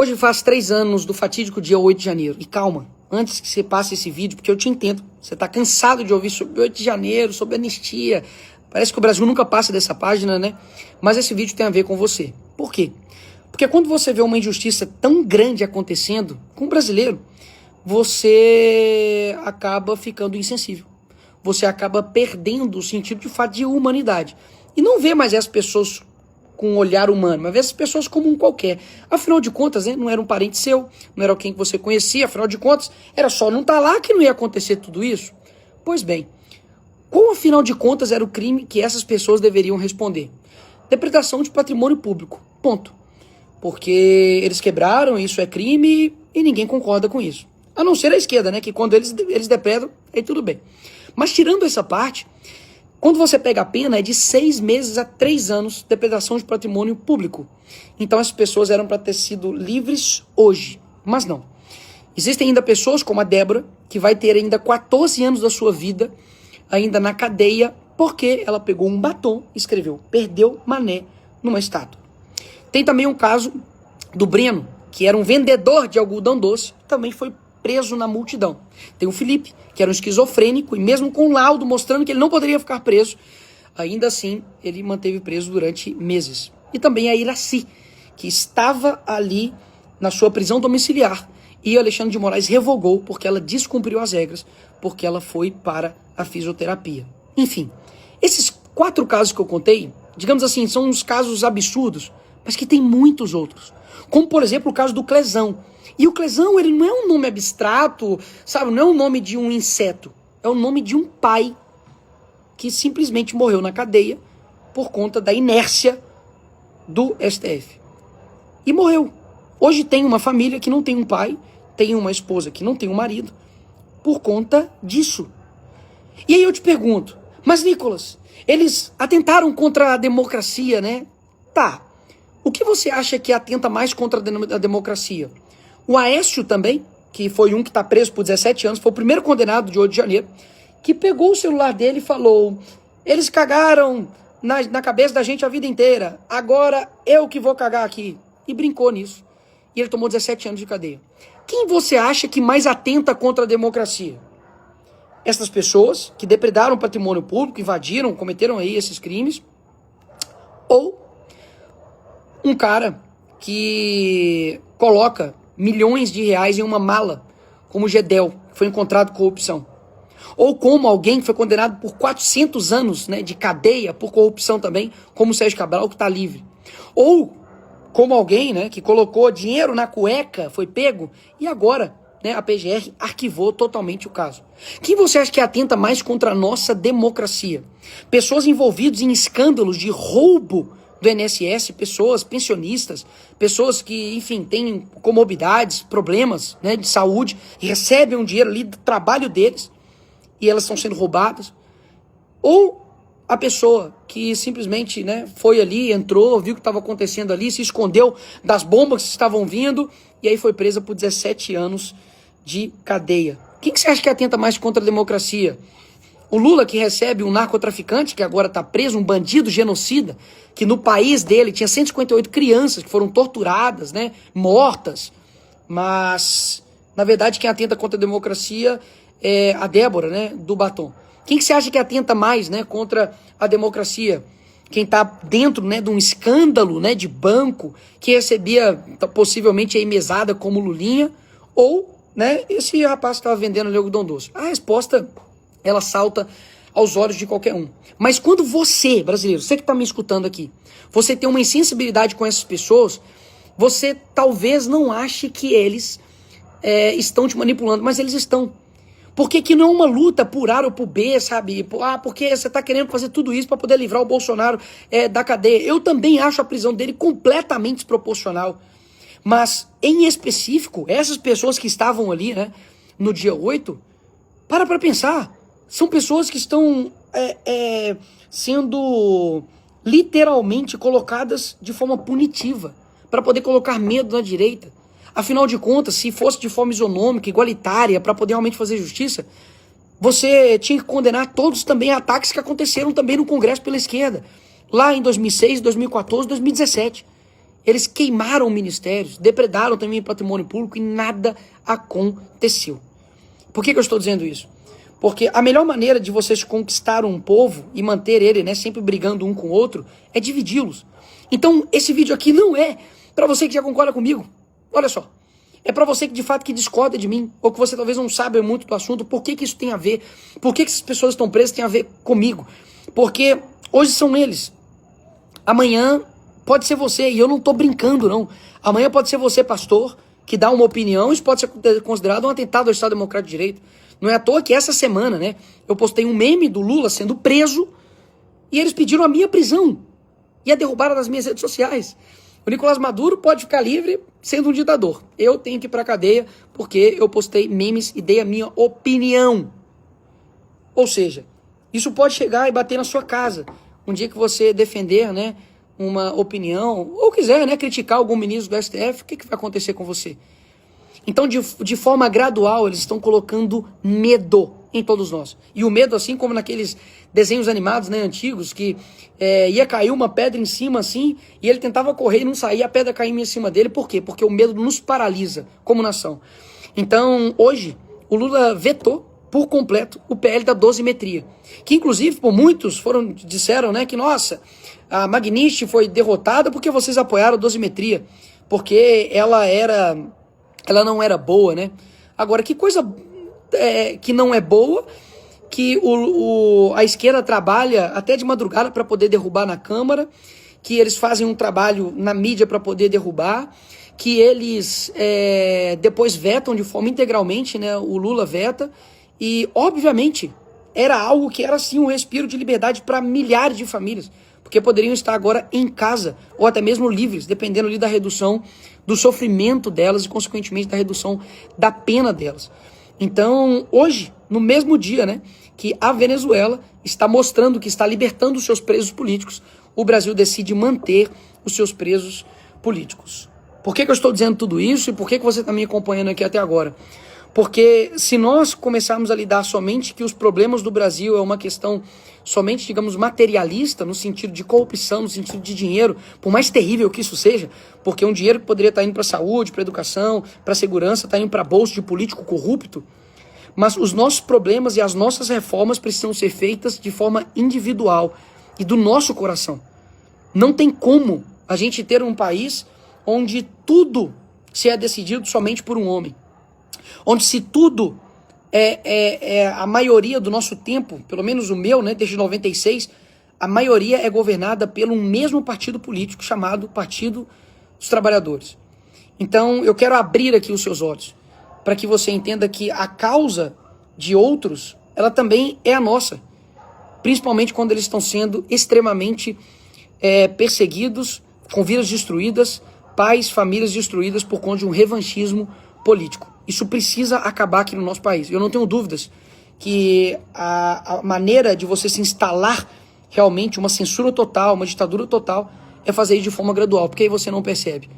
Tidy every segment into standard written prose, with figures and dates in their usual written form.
Hoje faz 3 anos do fatídico dia 8 de janeiro. E calma, antes que você passe esse vídeo, porque eu te entendo, você tá cansado de ouvir sobre 8 de janeiro, sobre anistia. Parece que o Brasil nunca passa dessa página, né? Mas esse vídeo tem a ver com você. Por quê? Porque quando você vê uma injustiça tão grande acontecendo com o brasileiro, você acaba ficando insensível. Você acaba perdendo o sentido de fato de humanidade. E não vê mais essas pessoas com um olhar humano, mas vê essas pessoas como um qualquer. Afinal de contas, né, não era um parente seu, não era alguém que você conhecia, afinal de contas, era só não estar lá que não ia acontecer tudo isso. Pois bem, qual afinal de contas era o crime que essas pessoas deveriam responder? Depredação de patrimônio público, ponto. Porque eles quebraram, isso é crime e ninguém concorda com isso. A não ser a esquerda, né, que quando eles depredam, aí tudo bem. Mas tirando essa parte, quando você pega a pena, é de 6 meses a 3 anos de depredação de patrimônio público. Então essas pessoas eram para ter sido livres hoje, mas não. Existem ainda pessoas como a Débora, que vai ter ainda 14 anos da sua vida ainda na cadeia, porque ela pegou um batom e escreveu "perdeu mané" numa estátua. Tem também um caso do Breno, que era um vendedor de algodão doce, também foi preso na multidão. Tem o Felipe, que era um esquizofrênico, e mesmo com laudo mostrando que ele não poderia ficar preso, ainda assim ele manteve preso durante meses. E também a Iraci, que estava ali na sua prisão domiciliar, e Alexandre de Moraes revogou porque ela descumpriu as regras, porque ela foi para a fisioterapia. Enfim, esses 4 casos que eu contei, digamos assim, são uns casos absurdos, mas que tem muitos outros. Como, por exemplo, o caso do Clesão. E o Clesão, ele não é um nome abstrato, sabe? Não é o nome de um inseto. É o nome de um pai que simplesmente morreu na cadeia por conta da inércia do STF. E morreu. Hoje tem uma família que não tem um pai, tem uma esposa que não tem um marido, por conta disso. E aí eu te pergunto, mas Nicolas, eles atentaram contra a democracia, né? Tá. O que você acha que atenta mais contra a democracia? O Aécio também, que foi um que está preso por 17 anos, foi o primeiro condenado de 8 de janeiro, que pegou o celular dele e falou: eles cagaram na cabeça da gente a vida inteira, agora eu que vou cagar aqui. E brincou nisso. E ele tomou 17 anos de cadeia. Quem você acha que mais atenta contra a democracia? Essas pessoas que depredaram o patrimônio público, invadiram, cometeram aí esses crimes? Ou um cara que coloca milhões de reais em uma mala, como o Gedel, que foi encontrado com corrupção? Ou como alguém que foi condenado por 400 anos, né, de cadeia por corrupção também, como o Sérgio Cabral, que está livre? Ou como alguém, né, que colocou dinheiro na cueca, foi pego, e agora, né, a PGR arquivou totalmente o caso. Quem você acha que atenta mais contra a nossa democracia? Pessoas envolvidas em escândalos de roubo do INSS, pessoas pensionistas, pessoas que, enfim, têm comorbidades, problemas, né, de saúde, e recebem um dinheiro ali do trabalho deles, e elas estão sendo roubadas? Ou a pessoa que simplesmente, né, foi ali, entrou, viu o que estava acontecendo ali, se escondeu das bombas que estavam vindo, e aí foi presa por 17 anos de cadeia? Quem que você acha que atenta mais contra a democracia? O Lula, que recebe um narcotraficante, que agora está preso, um bandido genocida, que no país dele tinha 158 crianças que foram torturadas, né, mortas. Mas, na verdade, quem atenta contra a democracia é a Débora, né, do batom. Quem que você acha que atenta mais, né, contra a democracia? Quem está dentro, né, de um escândalo, né, de banco, que recebia possivelmente aí mesada como Lulinha, ou, né, esse rapaz que estava vendendo ali algodão doce? A resposta, ela salta aos olhos de qualquer um. Mas quando você, brasileiro, você que está me escutando aqui, você tem uma insensibilidade com essas pessoas, você talvez não ache que eles estão te manipulando, mas eles estão. Porque que não é uma luta por A ou por B, sabe? Porque você está querendo fazer tudo isso para poder livrar o Bolsonaro da cadeia. Eu também acho a prisão dele completamente desproporcional. Mas, em específico, essas pessoas que estavam ali, né, no dia 8, para pensar. São pessoas que estão sendo literalmente colocadas de forma punitiva, para poder colocar medo na direita. Afinal de contas, se fosse de forma isonômica, igualitária, para poder realmente fazer justiça, você tinha que condenar todos também ataques que aconteceram também no Congresso pela esquerda, lá em 2006, 2014, 2017. Eles queimaram ministérios, depredaram também patrimônio público e nada aconteceu. Por que eu estou dizendo isso? Porque a melhor maneira de vocês conquistar um povo e manter ele, né, sempre brigando um com o outro, é dividi-los. Então, esse vídeo aqui não é para você que já concorda comigo. Olha só. É para você que de fato que discorda de mim, ou que você talvez não saiba muito do assunto, por que isso tem a ver, por que essas pessoas estão presas tem a ver comigo. Porque hoje são eles. Amanhã pode ser você, e eu não estou brincando não. Amanhã pode ser você, pastor, que dá uma opinião, isso pode ser considerado um atentado ao Estado Democrático de Direito. Não é à toa que essa semana, né, eu postei um meme do Lula sendo preso, e eles pediram a minha prisão, e a derrubaram nas minhas redes sociais. O Nicolás Maduro pode ficar livre sendo um ditador. Eu tenho que ir pra cadeia porque eu postei memes e dei a minha opinião. Ou seja, isso pode chegar e bater na sua casa. Um dia que você defender, né, uma opinião, ou quiser, né, criticar algum ministro do STF, o que vai acontecer com você? Então, de forma gradual, eles estão colocando medo em todos nós. E o medo, assim como naqueles desenhos animados, né, antigos, que ia cair uma pedra em cima, assim, e ele tentava correr e não saía, a pedra caía em cima dele. Por quê? Porque o medo nos paralisa como nação. Então, hoje, o Lula vetou por completo o PL da dosimetria. Que, inclusive, por muitos disseram, né, que, nossa, a Magnitsky foi derrotada porque vocês apoiaram a dosimetria. Porque ela não era boa, né? Agora, que coisa que não é boa, que a esquerda trabalha até de madrugada para poder derrubar na Câmara, que eles fazem um trabalho na mídia para poder derrubar, que eles depois vetam de forma integralmente, né? O Lula veta, e obviamente era algo que era sim um respiro de liberdade para milhares de famílias, porque poderiam estar agora em casa, ou até mesmo livres, dependendo ali da redução do sofrimento delas e, consequentemente, da redução da pena delas. Então, hoje, no mesmo dia, né, que a Venezuela está mostrando que está libertando os seus presos políticos, o Brasil decide manter os seus presos políticos. Por que eu estou dizendo tudo isso e por que você está me acompanhando aqui até agora? Porque se nós começarmos a lidar somente que os problemas do Brasil é uma questão somente, digamos, materialista, no sentido de corrupção, no sentido de dinheiro, por mais terrível que isso seja, porque um dinheiro que poderia estar indo para a saúde, para a educação, para a segurança, está indo para bolso de político corrupto, mas os nossos problemas e as nossas reformas precisam ser feitas de forma individual e do nosso coração. Não tem como a gente ter um país onde tudo se é decidido somente por um homem. Onde se tudo a maioria do nosso tempo, pelo menos o meu, né, desde 96, a maioria é governada pelo mesmo partido político chamado Partido dos Trabalhadores. Então eu quero abrir aqui os seus olhos para que você entenda que a causa de outros, ela também é a nossa, principalmente quando eles estão sendo extremamente perseguidos, com vidas destruídas, pais, famílias destruídas por conta de um revanchismo político. Isso precisa acabar aqui no nosso país. Eu não tenho dúvidas que a maneira de você se instalar realmente uma censura total, uma ditadura total, é fazer isso de forma gradual, porque aí você não percebe.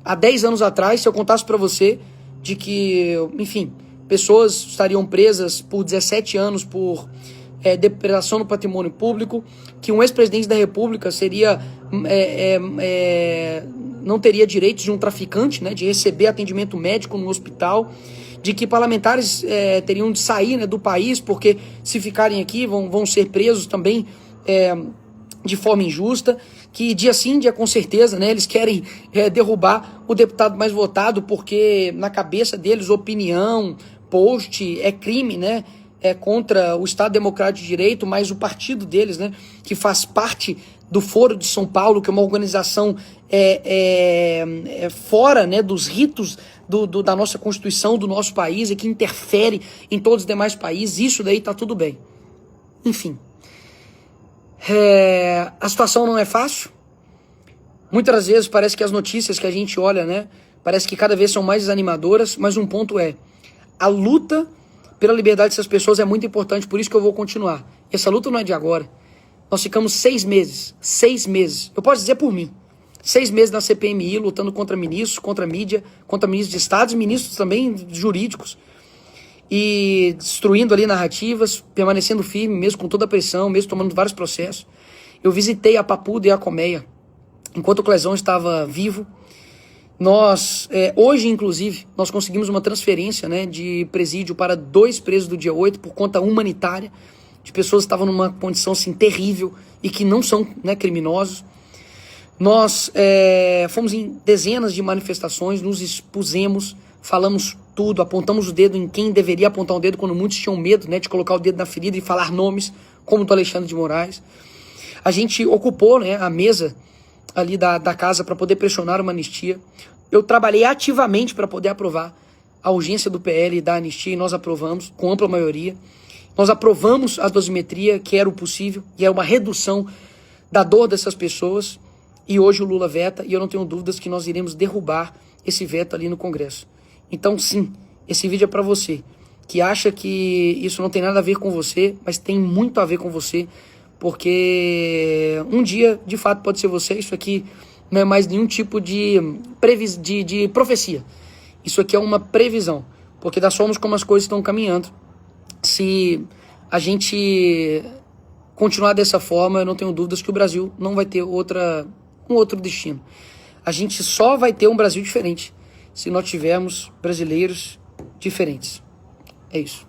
Há 10 anos atrás, se eu contasse para você de que, enfim, pessoas estariam presas por 17 anos por depredação do patrimônio público, que um ex-presidente da República seria não teria direitos de um traficante, né, de receber atendimento médico no hospital, de que parlamentares teriam de sair, né, do país, porque se ficarem aqui vão ser presos também de forma injusta, que dia sim, dia com certeza, né, eles querem derrubar o deputado mais votado, porque na cabeça deles opinião, post é crime, né, contra o Estado Democrático de Direito, mas o partido deles, né, que faz parte do Foro de São Paulo, que é uma organização fora, né, dos ritos da nossa Constituição, do nosso país, e que interfere em todos os demais países, isso daí tá tudo bem. Enfim, a situação não é fácil. Muitas vezes parece que as notícias que a gente olha, né, parece que cada vez são mais desanimadoras, mas um ponto a luta pela liberdade dessas pessoas é muito importante, por isso que eu vou continuar. Essa luta não é de agora. Nós ficamos 6 meses, eu posso dizer por mim, 6 meses na CPMI, lutando contra ministros, contra mídia, contra ministros de estados, ministros também jurídicos, e destruindo ali narrativas, permanecendo firme, mesmo com toda a pressão, mesmo tomando vários processos. Eu visitei a Papuda e a Colmeia, enquanto o Clezão estava vivo. Nós, hoje inclusive, nós conseguimos uma transferência, né, de presídio para 2 presos do dia 8 por conta humanitária, de pessoas que estavam numa condição assim, terrível e que não são, né, criminosos. Nós fomos em dezenas de manifestações, nos expusemos, falamos tudo, apontamos o dedo em quem deveria apontar o dedo quando muitos tinham medo, né, de colocar o dedo na ferida e falar nomes, como do Alexandre de Moraes. A gente ocupou, né, a mesa ali da casa para poder pressionar uma anistia. Eu trabalhei ativamente para poder aprovar a urgência do PL da anistia e nós aprovamos com ampla maioria. Nós aprovamos a dosimetria, que era o possível, e é uma redução da dor dessas pessoas. E hoje o Lula veta, e eu não tenho dúvidas que nós iremos derrubar esse veto ali no Congresso. Então, sim, esse vídeo é para você, que acha que isso não tem nada a ver com você, mas tem muito a ver com você, porque um dia, de fato, pode ser você. Isso aqui não é mais nenhum tipo de profecia. Isso aqui é uma previsão, porque das formas como as coisas estão caminhando, se a gente continuar dessa forma, eu não tenho dúvidas que o Brasil não vai ter um outro destino. A gente só vai ter um Brasil diferente se nós tivermos brasileiros diferentes. É isso.